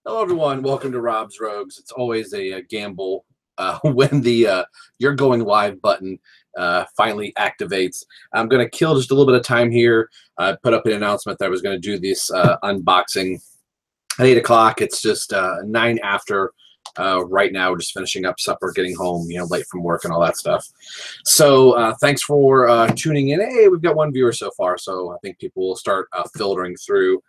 Hello, everyone. Welcome to Rob's Rogues. It's always a gamble when the "You're Going Live" button finally activates. I'm going to kill just a little bit of time here. I put up an announcement that I was going to do this unboxing at 8 o'clock. It's just 9 after. Right now, we're just finishing up supper, getting home, late from work and all that stuff. So thanks for tuning in. Hey, we've got one viewer so far, so I think people will start filtering through.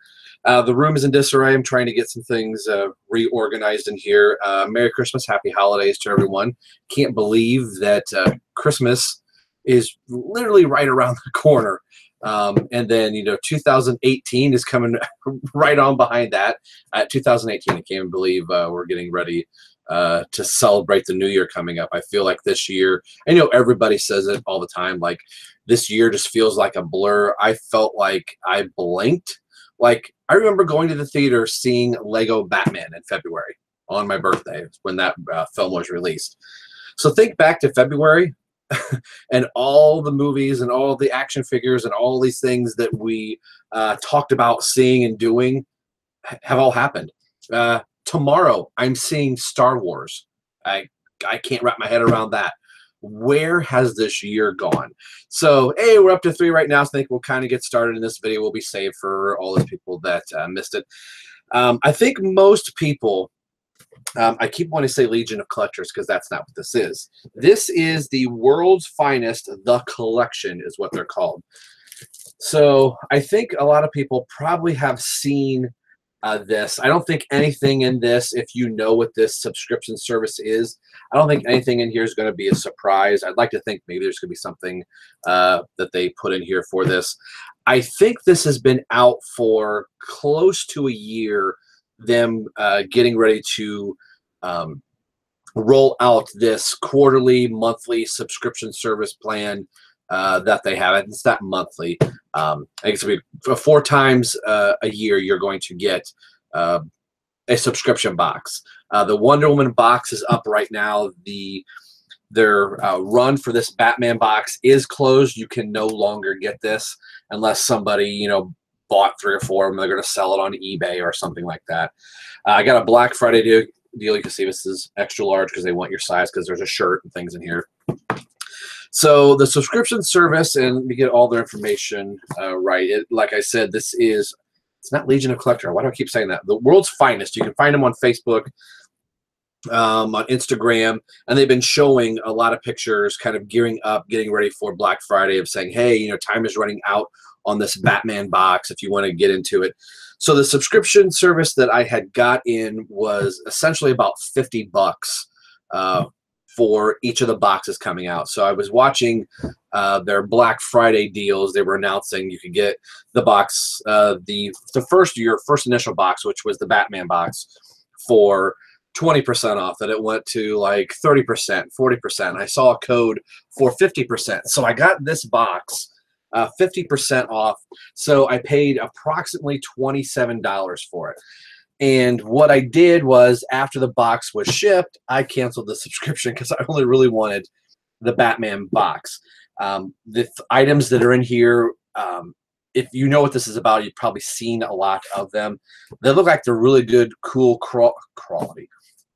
The room is in disarray. I'm trying to get some things reorganized in here. Merry Christmas, Happy Holidays to everyone. Can't believe that Christmas is literally right around the corner. And then, 2018 is coming right on behind that. 2018, I can't believe we're getting ready to celebrate the new year coming up. I feel like this year, I know everybody says it all the time, like this year just feels like a blur. I felt like I blinked. Like, I remember going to the theater seeing Lego Batman in February on my birthday when that film was released. So think back to February and all the movies and all the action figures and all these things that we talked about seeing and doing have all happened. Tomorrow, I'm seeing Star Wars. I can't wrap my head around that. Where has this year gone? So, hey, we're up to 3 right now, so I think we'll kind of get started, and this video will be saved for all those people that missed it. I think most people, I keep wanting to say Legion of Collectors because that's not what this is. This is the world's finest, The Collection is what they're called. So I think a lot of people probably have seen this. I don't think anything in this, if you know what this subscription service is, I don't think anything in here is going to be a surprise. I'd like to think maybe there's going to be something that they put in here for this. I think this has been out for close to a year, them getting ready to roll out this quarterly, monthly subscription service plan that they have. It's not monthly. I think it's going to be 4 times a year you're going to get a subscription box. The Wonder Woman box is up right now. Their run for this Batman box is closed. You can no longer get this unless somebody, bought 3 or 4 of them. They're going to sell it on eBay or something like that. I got a Black Friday deal. You can see this is extra large because they want your size because there's a shirt and things in here. So the subscription service, and we get all their information right. Like I said, it's not Legion of Collector. Why do I keep saying that? The world's finest. You can find them on Facebook, on Instagram, and they've been showing a lot of pictures, kind of gearing up, getting ready for Black Friday, of saying, hey, time is running out on this Batman box if you want to get into it. So the subscription service that I had got in was essentially about $50 for each of the boxes coming out. So I was watching their Black Friday deals. They were announcing you could get the box, your first initial box, which was the Batman box, for 20% off. That it went to like 30%, 40%. I saw a code for 50%. So I got this box 50% off. So I paid approximately $27 for it. And what I did was, after the box was shipped, I canceled the subscription because I only really wanted the Batman box. The items that are in here, if you know what this is about, you've probably seen a lot of them. They look like they're really good, cool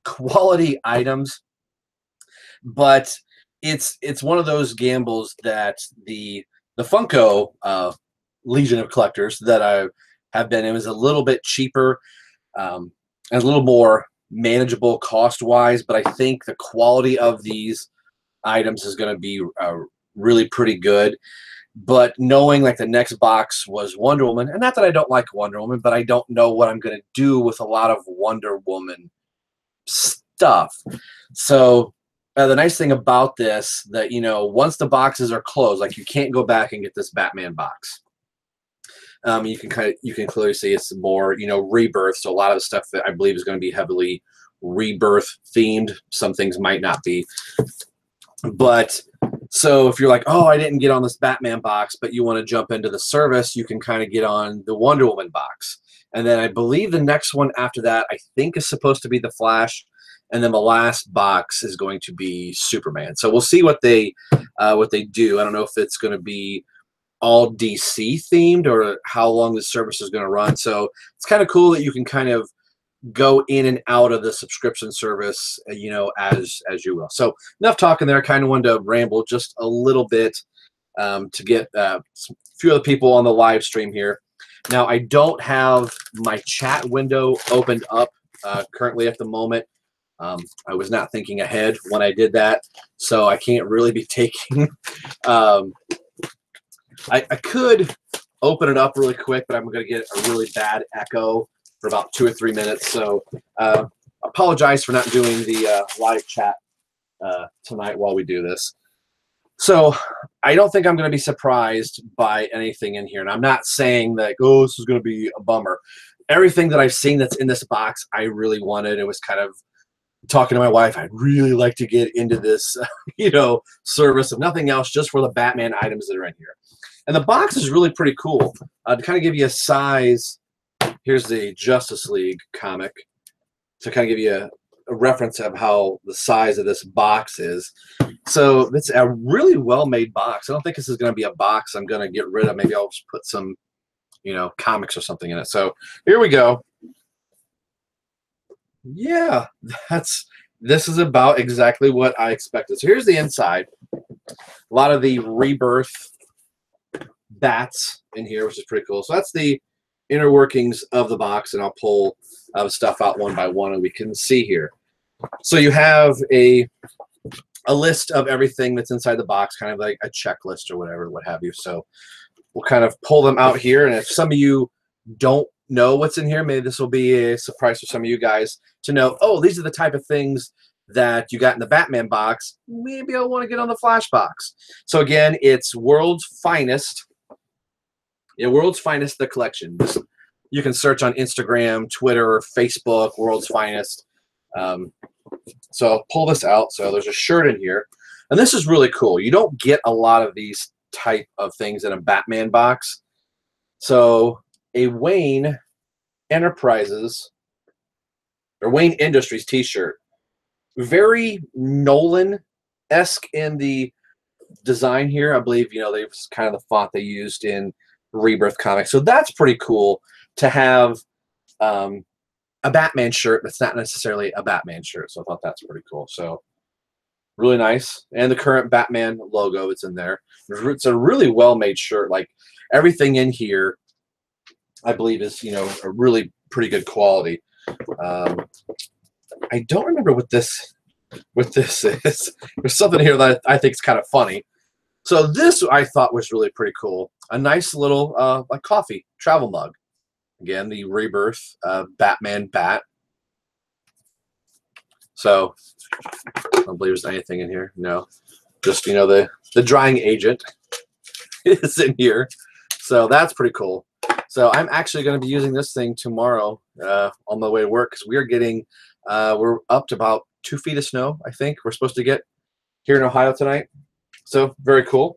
quality items. But it's one of those gambles that the Funko Legion of Collectors that I have been in is a little bit cheaper. And a little more manageable cost-wise, but I think the quality of these items is going to be really pretty good. But knowing like the next box was Wonder Woman, and not that I don't like Wonder Woman, but I don't know what I'm going to do with a lot of Wonder Woman stuff. So the nice thing about this, that once the boxes are closed, like you can't go back and get this Batman box. You can clearly see it's more, Rebirth. So a lot of the stuff that I believe is going to be heavily Rebirth themed. Some things might not be. But so if you're like, oh, I didn't get on this Batman box, but you want to jump into the service, you can kind of get on the Wonder Woman box. And then I believe the next one after that, I think, is supposed to be the Flash. And then the last box is going to be Superman. So we'll see what they do. I don't know if it's going to be all DC themed or how long the service is going to run. So it's kind of cool that you can kind of go in and out of the subscription service, you know, as you will. So enough talking there. I kind of wanted to ramble just a little bit to get a few other people on the live stream here. Now, I don't have my chat window opened up currently at the moment. I was not thinking ahead when I did that, so I can't really be taking I could open it up really quick, but I'm going to get a really bad echo for about 2 or 3 minutes. So apologize for not doing the live chat tonight while we do this. So I don't think I'm going to be surprised by anything in here. And I'm not saying that, oh, this is going to be a bummer. Everything that I've seen that's in this box, I really wanted. It was kind of talking to my wife, I'd really like to get into this, you know, service of nothing else, just for the Batman items that are in here. And the box is really pretty cool. To kind of give you a size, here's the Justice League comic. To kind of give you a reference of how the size of this box is. So it's a really well-made box. I don't think this is going to be a box I'm going to get rid of. Maybe I'll just put some, you know, comics or something in it. So here we go. Yeah, this is about exactly what I expected. So here's the inside. A lot of the Rebirth bats in here, which is pretty cool. So that's the inner workings of the box, and I'll pull stuff out one by one, and we can see here. So you have a list of everything that's inside the box, kind of like a checklist or whatever, what have you. So we'll kind of pull them out here, and if some of you don't know what's in here, maybe this will be a surprise for some of you guys to know, oh, these are the type of things that you got in the Batman box. Maybe I want to get on the Flash box. So again, it's World's Finest. Yeah, World's Finest, the collection. You can search on Instagram, Twitter, Facebook, World's Finest. So I'll pull this out. So there's a shirt in here. And this is really cool. You don't get a lot of these type of things in a Batman box. So a Wayne Enterprises or Wayne Industries t-shirt. Very Nolan-esque in the design here. I believe, you know, they've kind of the font they used in Rebirth comics. So that's pretty cool to have a Batman shirt that's not necessarily a Batman shirt. So I thought that's pretty cool. So really nice. And the current Batman logo, it's in there. It's a really well-made shirt. Like everything in here, I believe, is, you know, a really pretty good quality. I don't remember what this is. There's something here that I think is kind of funny. So this I thought was really pretty cool. A nice little like coffee travel mug. Again, the Rebirth Batman bat. So I don't believe there's anything in here. No, just, you know, the drying agent is in here. So that's pretty cool. So I'm actually going to be using this thing tomorrow on my way to work, because we are getting we're up to about 2 feet of snow, I think we're supposed to get here in Ohio tonight. So very cool.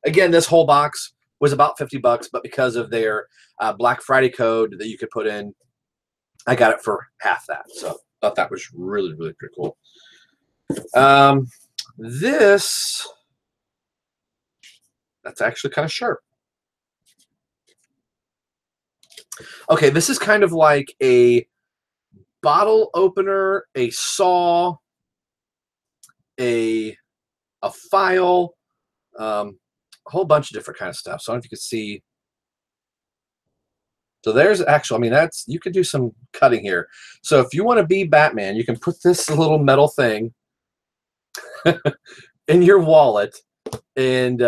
Again, this whole box was about $50, but because of their Black Friday code that you could put in, I got it for half that. So I thought that was really, really pretty cool. That's actually kind of sharp. Okay, this is kind of like a bottle opener, a saw, a file, a whole bunch of different kind of stuff. So I don't know if you can see. So there's actual, I mean, that's, you could do some cutting here. So if you want to be Batman, you can put this little metal thing in your wallet, and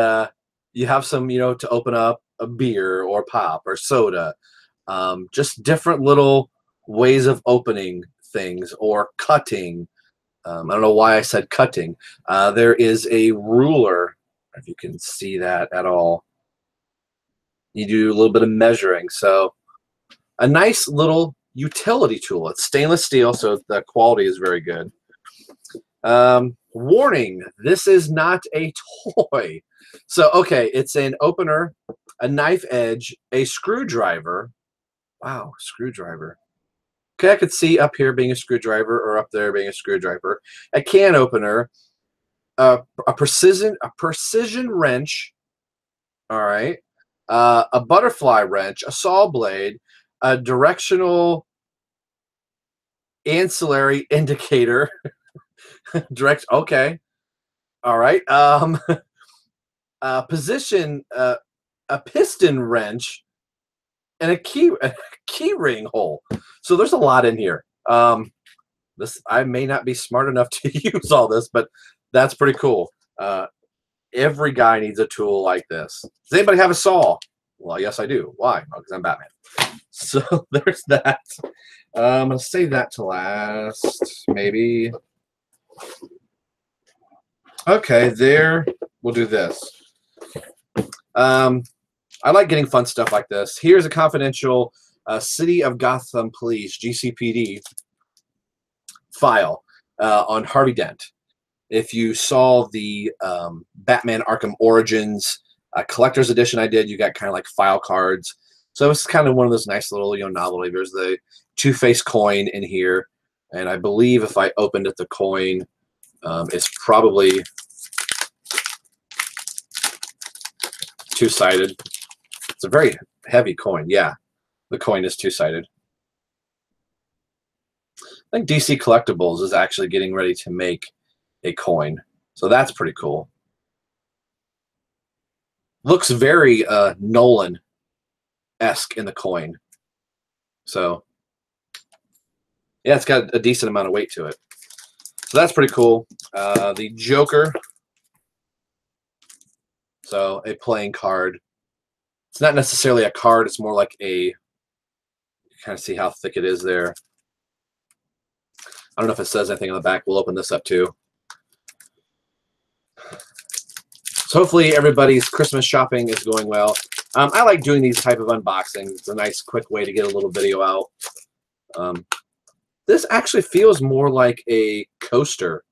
you have some, you know, to open up a beer or pop or soda. Just different little ways of opening things or cutting. I don't know why I said cutting. There is a ruler, if you can see that at all. You do a little bit of measuring. So a nice little utility tool. It's stainless steel, so the quality is very good. Warning, this is not a toy. So, okay, it's an opener, a knife edge, a screwdriver. Wow, screwdriver. Okay, I could see up here being a screwdriver or up there being a screwdriver. A can opener, a precision wrench. All right. a butterfly wrench, a saw blade, a directional ancillary indicator. Okay. All right. Position, a piston wrench, and a key ring hole. So there's a lot in here. This, I may not be smart enough to use all this, but that's pretty cool. Every guy needs a tool like this. Does anybody have a saw? Well, yes, I do. Why? Because I'm Batman. So there's that. I'm going to save that to last, maybe. Okay, there. We'll do this. I like getting fun stuff like this. Here's a confidential City of Gotham Police, GCPD, file on Harvey Dent. If you saw the Batman Arkham Origins collector's edition I did, you got kind of like file cards. So it's kind of one of those nice little, novelty. There's the Two-Face coin in here, and I believe if I opened it, the coin is probably two-sided. It's a very heavy coin. Yeah, the coin is two-sided. I think DC Collectibles is actually getting ready to make a coin, so that's pretty cool. Looks very Nolan-esque in the coin. So yeah, it's got a decent amount of weight to it. So that's pretty cool. The Joker. So a playing card. It's not necessarily a card. It's more like a, kind of see how thick it is there. I don't know if it says anything on the back. We'll open this up too. So hopefully everybody's Christmas shopping is going well. I like doing these type of unboxings. It's a nice quick way to get a little video out. This actually feels more like a coaster.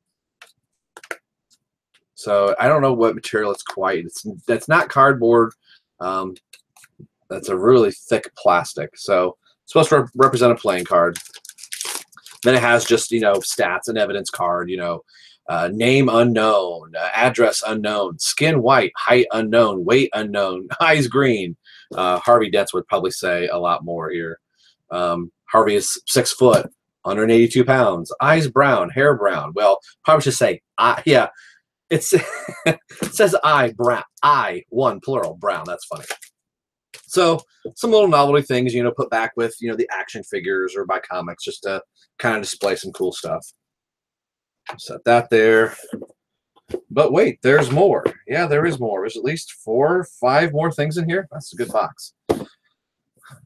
So I don't know what material it's quite. That's not cardboard. That's a really thick plastic. So it's supposed to represent a playing card. Then it has just, stats and evidence card, name unknown, address unknown, skin white, height unknown, weight unknown, eyes green. Harvey Dent would probably say a lot more here. Harvey is 6 foot, 182 pounds, eyes brown, hair brown. Well, probably should say, yeah, it says brown, one plural, brown. That's funny. So some little novelty things, put back with, the action figures or by comics, just to kind of display some cool stuff. Set that there. But wait, there's more. Yeah, there is more. There's at least 4 or 5 more things in here. That's a good box.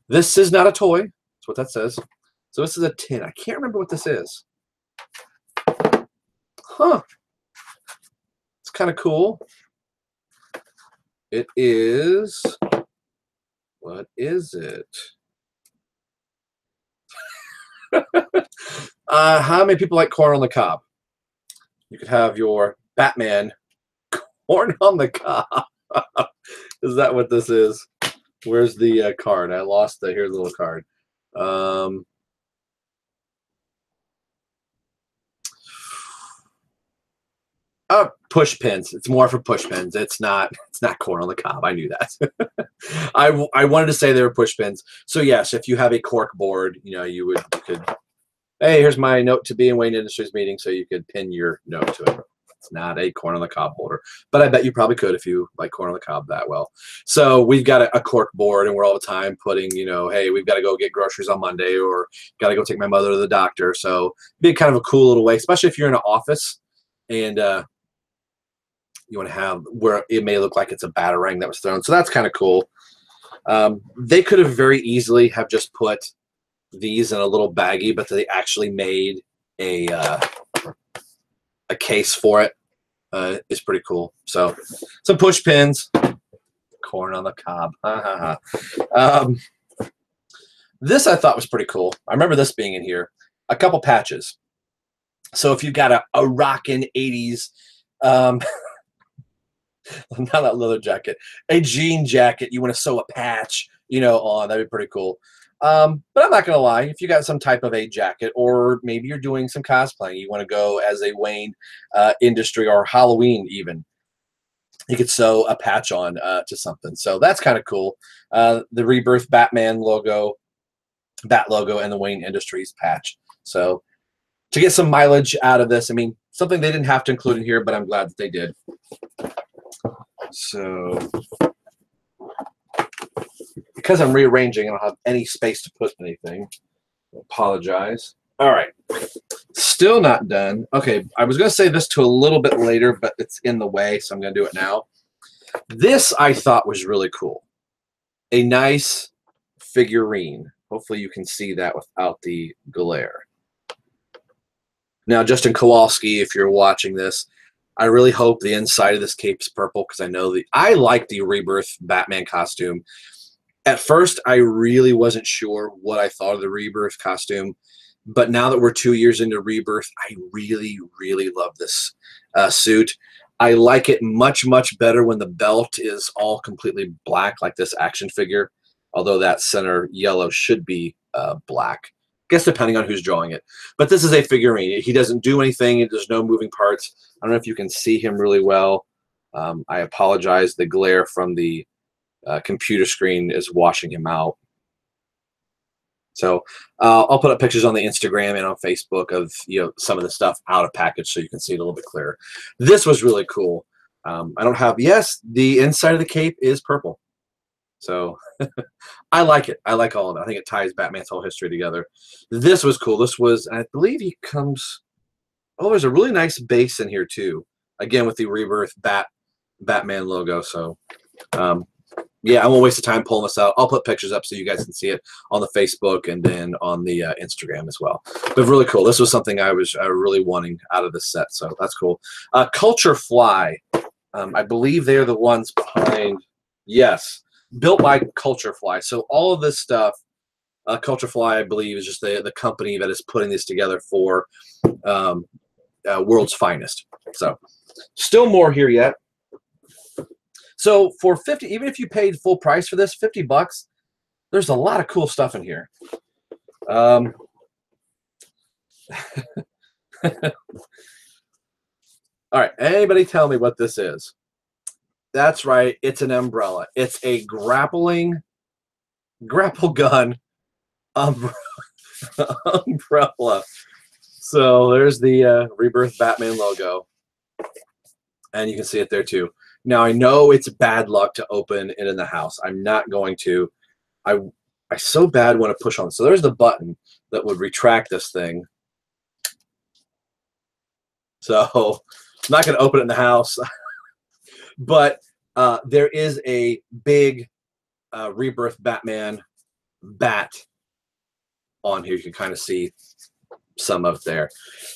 This is not a toy. That's what that says. So this is a tin. I can't remember what this is. Huh. It's kind of cool. It is... What is it? How many people like corn on the cob? You could have your Batman corn on the cob. Is that what this is? Where's the card? I lost the, here's the little card. Push pins. It's more for push pins. It's not corn on the cob. I knew that. I wanted to say they were push pins. So yes, if you have a cork board, you could, hey, here's my note to be in Wayne Industries meeting, so you could pin your note to it. It's not a corn on the cob holder, but I bet you probably could if you like corn on the cob that well. So we've got a cork board, and we're all the time putting, hey, we've got to go get groceries on Monday, or got to go take my mother to the doctor. So it'd be kind of a cool little way, especially if you're in an office and you want to have where it may look like it's a batarang that was thrown. So that's kind of cool. They could have very easily have just put these in a little baggie, but they actually made a case for it. It's pretty cool. So some push pins, corn on the cob. This I thought was pretty cool. I remember this being in here. A couple patches. So if you've got a rockin' 80s, not a leather jacket, a jean jacket, you want to sew a patch, on, that'd be pretty cool. But I'm not gonna lie, if you got some type of a jacket, or maybe you're doing some cosplaying, you want to go as a Wayne Industry or Halloween even, you could sew a patch on to something. So that's kind of cool. The Rebirth Batman logo, Bat logo, and the Wayne Industries patch. So to get some mileage out of this, I mean, something they didn't have to include in here, but I'm glad that they did. So because I'm rearranging, I don't have any space to put anything. I apologize. All right. Still not done. Okay, I was going to say this to a little bit later, but it's in the way, so I'm going to do it now. This I thought was really cool. A nice figurine. Hopefully you can see that without the glare. Now, Justin Kowalski, if you're watching this, I really hope the inside of this cape is purple because I like the Rebirth Batman costume. At first, I really wasn't sure what I thought of the Rebirth costume, but now that we're 2 years into Rebirth, I really, really love this suit. I like it much, much better when the belt is all completely black, like this action figure, although that center yellow should be black. I guess depending on who's drawing it. But this is a figurine. He doesn't do anything. There's no moving parts. I don't know if you can see him really well. I apologize. The glare from the computer screen is washing him out. So I'll put up pictures on the Instagram and on Facebook of some of the stuff out of package so you can see it a little bit clearer. This was really cool. I don't have, yes, the inside of the cape is purple. So I like it. I like all of it. I think it ties Batman's whole history together. This was cool. This was, I believe he comes, oh, there's a really nice base in here too. Again, with the Rebirth Batman logo. So yeah, I won't waste the time pulling this out. I'll put pictures up so you guys can see it on the Facebook and then on the Instagram as well. But really cool. This was something I was really wanting out of this set, so that's cool. Culture Fly. I believe they're the ones behind, yes, built by Culture Fly. So all of this stuff, Culture Fly, I believe, is just the company that is putting this together for World's Finest. So still more here yet. So for 50, even if you paid full price for this, 50 bucks, there's a lot of cool stuff in here. All right, anybody tell me what this is? That's right, it's an umbrella. It's a grapple gun umbrella. So there's the Rebirth Batman logo, and you can see it there too. Now, I know it's bad luck to open it in the house. I'm not going to. I so bad want to push on. So there's the button that would retract this thing. So I'm not going to open it in the house. But there is a big Rebirth Batman bat on here. You can kind of see some of there.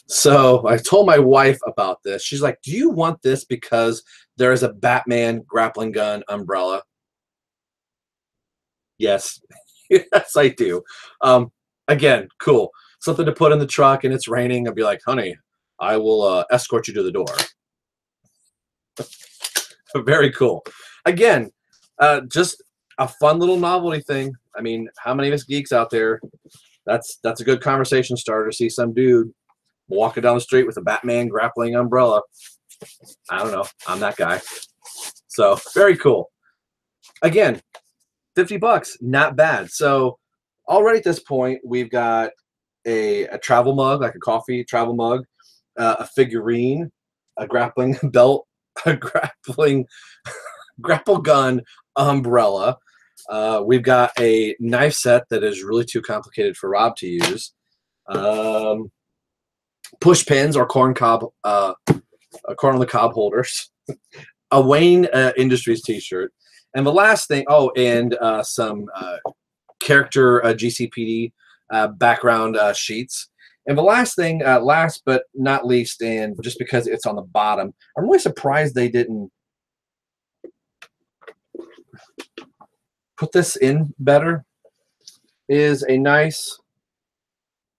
So I told my wife about this. She's like, do you want this because there is a Batman grappling gun umbrella? Yes. Yes, I do. Again, cool. Something to put in the truck and it's raining. I'll be like, honey, I will escort you to the door. Very cool. Again, just a fun little novelty thing. I mean, how many of us geeks out there? That's a good conversation starter. See some dude walking down the street with a Batman grappling umbrella. I don't know. I'm that guy. So very cool. Again, 50 bucks, not bad. So already at this point, we've got a travel mug, like a coffee travel mug, a figurine, a grappling belt, a grapple gun umbrella. We've got a knife set that is really too complicated for Rob to use. Push pins or corn on the cob holders. A Wayne Industries t-shirt. And the last thing, oh, and some character GCPD background sheets. And the last thing, last but not least, and just because it's on the bottom, I'm really surprised they didn't put this in better, is a nice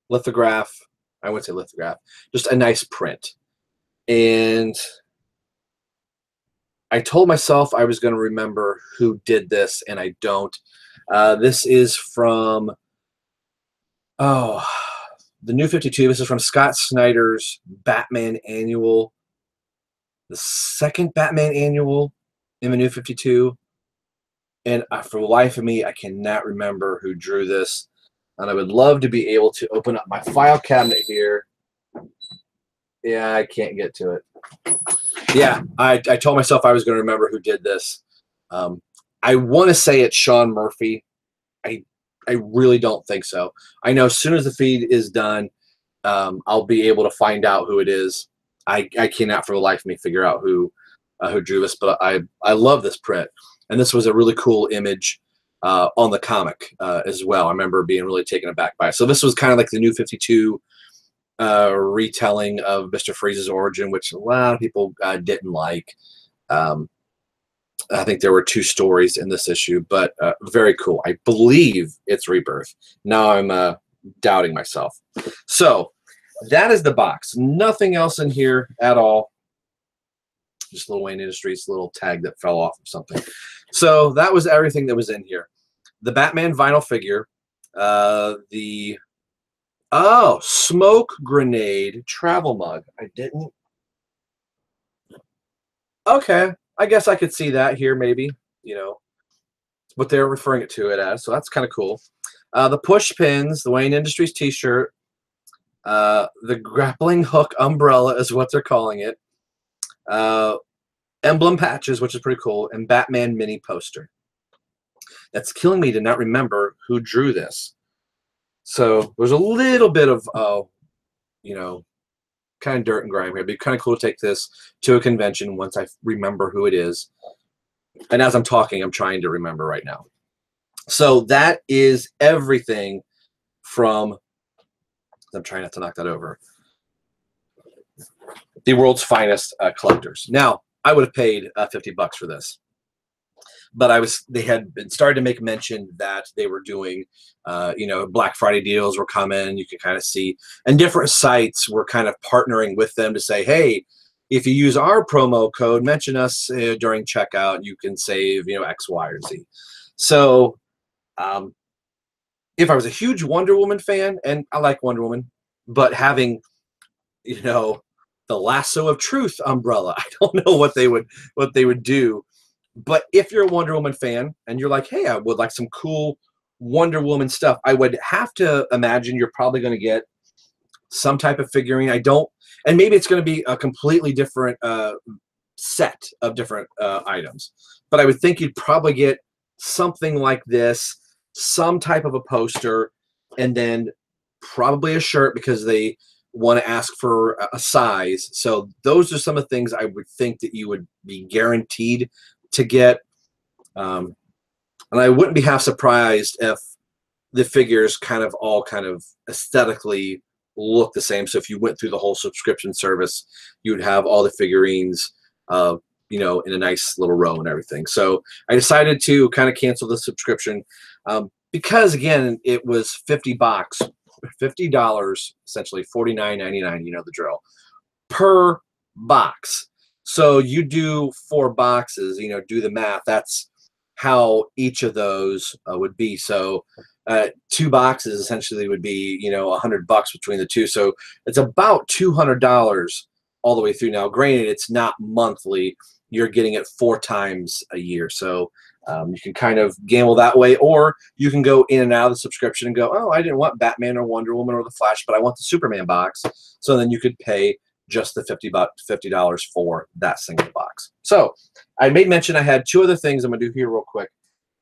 lithograph. I wouldn't say lithograph, just a nice print. And I told myself I was going to remember who did this, and I don't. This is from, the New 52. This is from Scott Snyder's Batman Annual, the second Batman Annual. in the New 52. And for the life of me, I cannot remember who drew this. And I would love to be able to open up my file cabinet here. Yeah, I can't get to it. Yeah, I told myself I was going to remember who did this. I want to say it's Sean Murphy. I really don't think so. I know as soon as the feed is done, I'll be able to find out who it is. I cannot for the life of me figure out who drew this, but I love this print. And this was a really cool image on the comic as well. I remember being really taken aback by it. So this was kind of like the New 52 retelling of Mr. Freeze's origin, which a lot of people didn't like. I think there were 2 stories in this issue, but very cool. I believe it's Rebirth. Now I'm doubting myself. So that is the box. Nothing else in here at all. Just Lil Wayne Industries, little tag that fell off of something. So that was everything that was in here. The Batman vinyl figure, the smoke grenade travel mug. I didn't. Okay, I guess I could see that here, maybe. You know what they're referring to it as. So that's kind of cool. The push pins, the Wayne Industries T-shirt, the grappling hook umbrella is what they're calling it. Emblem patches, which is pretty cool, and Batman mini poster. That's killing me to not remember who drew this. So there's a little bit of, you know, kind of dirt and grime here. It'd be kind of cool to take this to a convention once I remember who it is. And as I'm talking, I'm trying to remember right now. So that is everything from, I'm trying not to knock that over, the world's finest collectors. Now, I would have paid $50 for this, but they had been started to make mention that they were doing, you know, Black Friday deals were coming. You can kind of see, and different sites were kind of partnering with them to say, hey, if you use our promo code, mention us during checkout, you can save, you know, X, Y, or Z. So, if I was a huge Wonder Woman fan, and I like Wonder Woman, but having, you know, the Lasso of Truth umbrella, I don't know what they would do. But if you're a Wonder Woman fan and you're like, hey, I would like some cool Wonder Woman stuff, I would have to imagine you're probably going to get some type of figurine. And maybe it's going to be a completely different set of different items. But I would think you'd probably get something like this, some type of a poster, and then probably a shirt because they want to ask for a size. So those are some of the things I would think that you would be guaranteed to get. And I wouldn't be half surprised if the figures kind of all kind of aesthetically look the same. So if you went through the whole subscription service, you would have all the figurines, you know, in a nice little row and everything. So I decided to kind of cancel the subscription because, again, it was $50, essentially $49.99. You know the drill, per box. So you do 4 boxes, you know, do the math. That's how each of those would be. So 2 boxes essentially would be, you know, $100 between the 2. So it's about $200 all the way through. Now, granted, it's not monthly. You're getting it 4 times a year. So you can kind of gamble that way, or you can go in and out of the subscription and go, oh, I didn't want Batman or Wonder Woman or the Flash, but I want the Superman box. So then you could pay just the $50 for that single box. So I made mention I had 2 other things I'm going to do here real quick.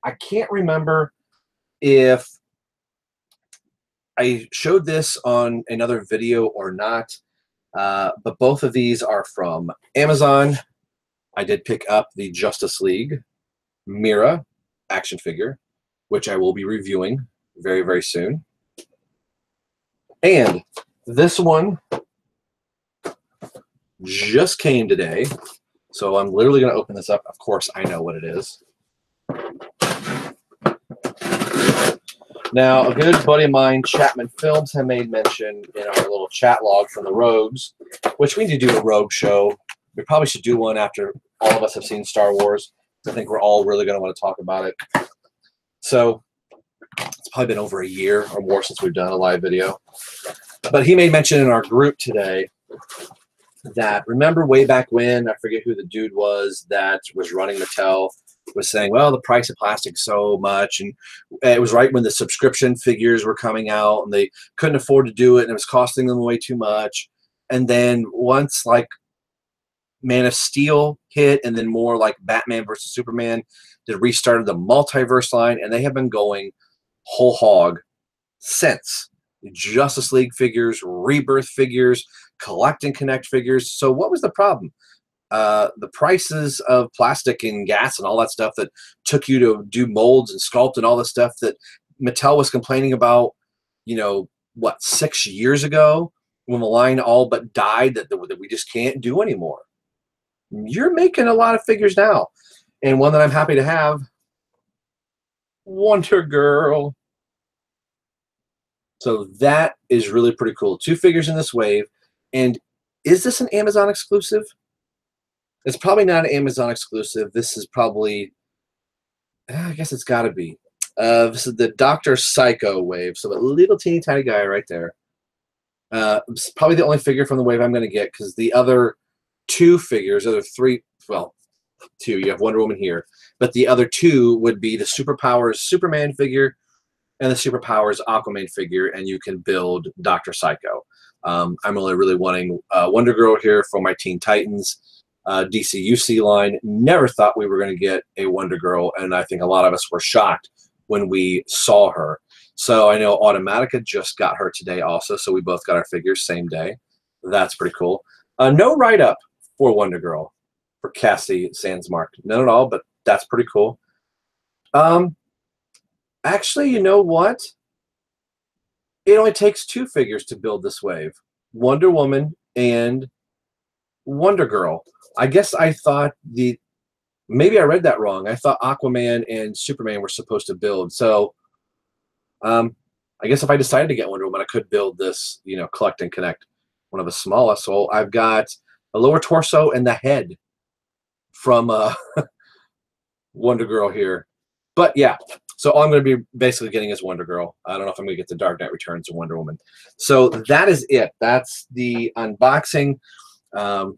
I can't remember if I showed this on another video or not, but both of these are from Amazon. I did pick up the Justice League Mira action figure, which I will be reviewing very, very soon. And this one just came today, so I'm literally going to open this up. Of course, I know what it is. Now, a good buddy of mine, Chapman Films, had made mention in our little chat log from the Rogues, which we need to do a Rogue show. We probably should do one after all of us have seen Star Wars. I think we're all really going to want to talk about it. So it's probably been over a year or more since we've done a live video. But he made mention in our group today that, remember way back when, I forget who the dude was that was running Mattel, was saying, well, the price of plastic so much, and it was right when the subscription figures were coming out and they couldn't afford to do it and it was costing them way too much. And then once like Man of Steel hit and then more like Batman versus Superman, that restarted the multiverse line, and they have been going whole hog since. Justice League figures, Rebirth figures, Collect and Connect figures. So what was the problem? The prices of plastic and gas and all that stuff that took you to do molds and sculpt and all the stuff that Mattel was complaining about, you know, what, 6 years ago when the line all but died, that we just can't do anymore. You're making a lot of figures now. And one that I'm happy to have, Wonder Girl. So that is really pretty cool. 2 figures in this wave. And is this an Amazon exclusive? It's probably not an Amazon exclusive. This is probably, I guess it's got to be. This is the Dr. Psycho wave. So a little teeny tiny guy right there. It's probably the only figure from the wave I'm going to get, because the other 2 figures, other 3, well, 2, you have Wonder Woman here, but the other 2 would be the Superpowers Superman figure and the Superpowers Aquaman figure, and you can build Dr. Psycho. I'm only really wanting Wonder Girl here for my Teen Titans DCUC line. Never thought we were going to get a Wonder Girl, and I think a lot of us were shocked when we saw her. So I know Automatica just got her today also, so we both got our figures same day. That's pretty cool. No write-up for Wonder Girl for Cassie Sandsmark. None at all, but that's pretty cool. Actually, you know what? It only takes 2 figures to build this wave. Wonder Woman and Wonder Girl. I guess I thought maybe I read that wrong. I thought Aquaman and Superman were supposed to build. So I guess if I decided to get Wonder Woman, I could build this, you know, Collect and Connect, one of the smallest. So I've got a lower torso and the head from Wonder Girl here. But yeah, so all I'm going to be basically getting is Wonder Girl. I don't know if I'm going to get the Dark Knight Returns or Wonder Woman. So that is it. That's the unboxing. I've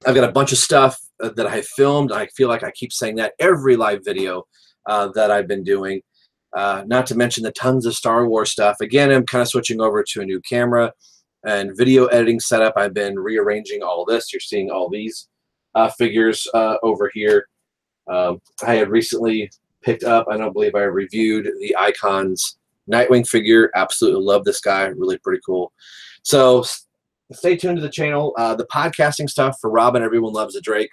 got a bunch of stuff that I filmed. I feel like I keep saying that every live video that I've been doing. Not to mention the tons of Star Wars stuff. Again, I'm kind of switching over to a new camera and video editing setup. I've been rearranging all this. You're seeing all these figures over here. I had recently picked up, I don't believe I reviewed the Icons Nightwing figure. Absolutely love this guy. Really pretty cool. So stay tuned to the channel. The podcasting stuff for Robin, Everyone Loves a Drake,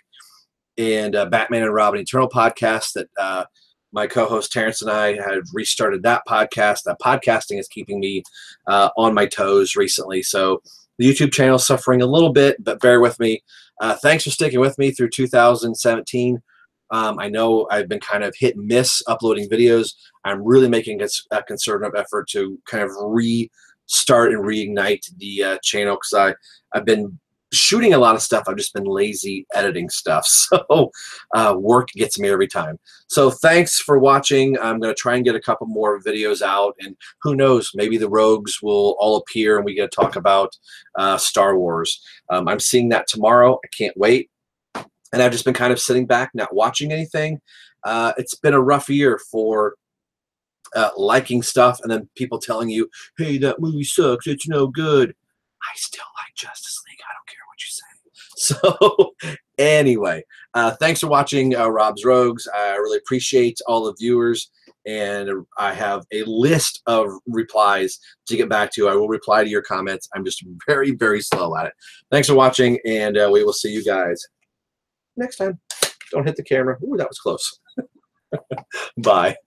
and Batman and Robin Eternal podcast that my co-host Terrence and I have restarted that podcast. That podcasting is keeping me on my toes recently. So the YouTube channel is suffering a little bit, but bear with me. Thanks for sticking with me through 2017. I know I've been kind of hit and miss uploading videos. I'm really making a concerted effort to kind of restart and reignite the channel, because I've been shooting a lot of stuff. I've just been lazy editing stuff. So work gets me every time. So thanks for watching. I'm going to try and get a couple more videos out, and who knows, maybe the Rogues will all appear and we get to talk about Star Wars. I'm seeing that tomorrow. I can't wait. And I've just been kind of sitting back, not watching anything. It's been a rough year for liking stuff and then people telling you, hey, that movie sucks, it's no good. I still like Justice League. I don't care what you say. So anyway, thanks for watching Rob's Rogues. I really appreciate all the viewers, and I have a list of replies to get back to. I will reply to your comments. I'm just very, very slow at it. Thanks for watching, and we will see you guys next time. Don't hit the camera. Ooh, that was close. Bye.